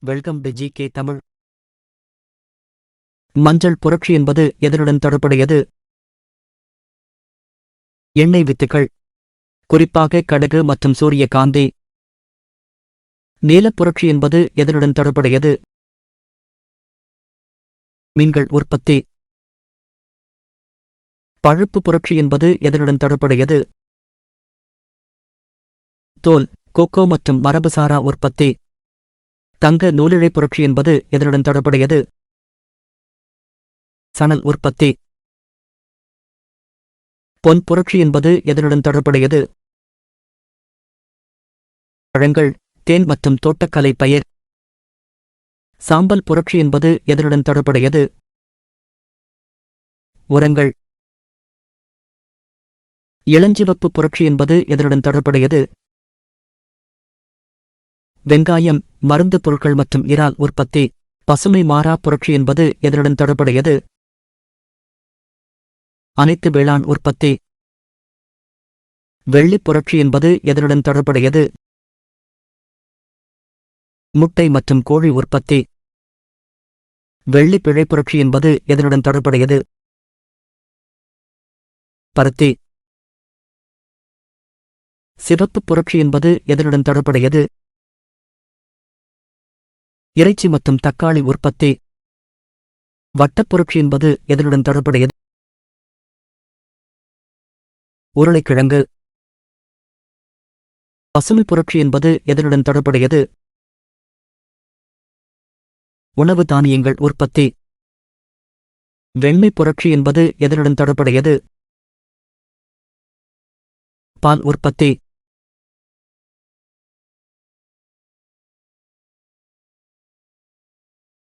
Welcome to G K. Tamil. மஞ்சள் புரட்சி என்பது எதனுடன் தொடர்புடையது? எண்ணெய் வித்துகள், குறிப்பாக கடுகு மற்றும் சூரியகாந்தி. நீலப் புரட்சி என்பது எதனுடன் தொடர்புடையது? மீன்கள் உற்பத்தி. பழுப்பு புரட்சி என்பது எதனுடன் தொடர்புடையது? தோல், கோகோ மற்றும் மரபுசாரா உற்பத்தி. தங்க நூலிழை புரட்சி என்பது எதனுடன் தொடர்புடையது? சணல் உற்பத்தி. பொன் புரட்சி என்பது எதனுடன் தொடர்புடையது? பழங்கள், தேன் மற்றும் தோட்டக்கலை பயிர். சாம்பல் புரட்சி என்பது எதனுடன் தொடர்புடையது? உரங்கள். இளஞ்சிவப்பு புரட்சி என்பது எதனுடன் தொடர்புடையது? வெங்காயம், மருந்து பொருட்கள் மற்றும் இறால் உற்பத்தி. பசுமை மாறா புரட்சி என்பது எதனுடன் தொடர்புடையது? அனைத்து வேளாண் உற்பத்தி. வெள்ளிப் புரட்சி என்பது எதனுடன் தொடர்புடையது? முட்டை மற்றும் கோழி உற்பத்தி. வெள்ளிப் பிழை புரட்சி என்பது எதனுடன் தொடர்புடையது? பருத்தி. சிவப்பு புரட்சி என்பது எதனுடன் தொடர்புடையது? இறைச்சி மற்றும் தக்காளி உற்பத்தி. வட்டப் புரட்சி என்பது எதனுடன் தொடர்புடையது? உருளைக்கிழங்கு. பசுமை புரட்சி என்பது எதனுடன் தொடர்புடையது? உணவு தானியங்கள் உற்பத்தி. வெண்மை புரட்சி என்பது எதனுடன் தொடர்புடையது? பால் உற்பத்தி.